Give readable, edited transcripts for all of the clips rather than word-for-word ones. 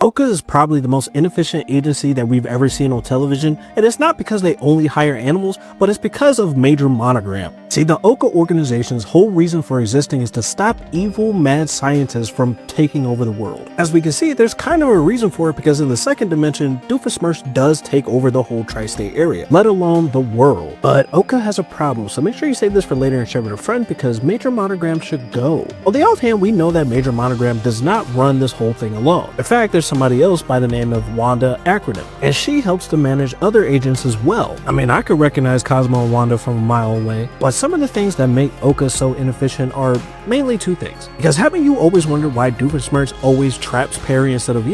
OWCA is probably the most inefficient agency that we've ever seen on television, and it's not because they only hire animals, but it's because of Major Monogram. See, the OWCA organization's whole reason for existing is to stop evil, mad scientists from taking over the world. As we can see, there's kind of a reason for it because in the second dimension, Doofenshmirtz does take over the whole tri-state area, let alone the world. But OWCA has a problem, so make sure you save this for later and share with a friend because Major Monogram should go. On the other hand, we know that Major Monogram does not run this whole thing alone. In fact, there's somebody else by the name of Wanda Acronym, and she helps to manage other agents as well. I mean, I could recognize Cosmo and Wanda from a mile away, but some of the things that make OWCA so inefficient are mainly two things. Because haven't you always wondered why Doofenshmirtz always traps Perry instead of,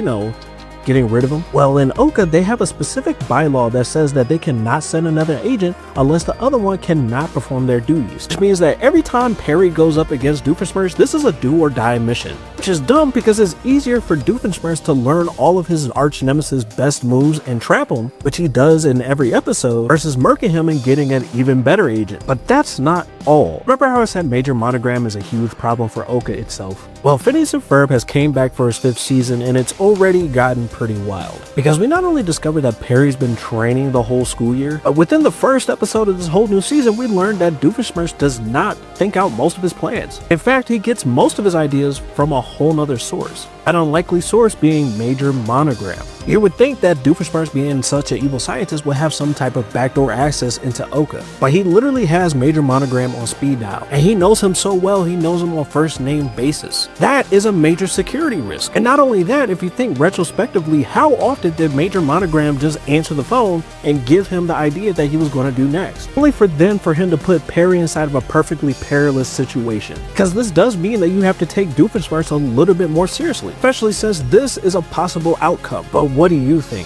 getting rid of him? Well, in OWCA, they have a specific bylaw that says that they cannot send another agent unless the other one cannot perform their duties, which means that every time Perry goes up against Doofenshmirtz, this is a do or die mission, which is dumb because it's easier for Doofenshmirtz to learn all of his arch nemesis' best moves and trap him, which he does in every episode, versus murking him and getting an even better agent. But that's not all. Remember how I said Major Monogram is a huge problem for OWCA itself? Well, Phineas and Ferb has came back for his 5th season and it's already gotten pretty wild. Because we not only discovered that Perry's been training the whole school year, but within the first episode of this whole new season, we learned that Doofenshmirtz does not think out most of his plans. In fact, he gets most of his ideas from a whole nother source. An unlikely source being Major Monogram. You would think that Doofenshmirtz, being such an evil scientist, would have some type of backdoor access into OWCA, but he literally has Major Monogram on speed dial, and he knows him so well he knows him on first name basis. That is a major security risk. And not only that, if you think retrospectively, how often did Major Monogram just answer the phone and give him the idea that he was going to do next? Only for him to put Perry inside of a perfectly perilous situation. Because this does mean that you have to take Doofenshmirtz a little bit more seriously, especially since this is a possible outcome. But what do you think?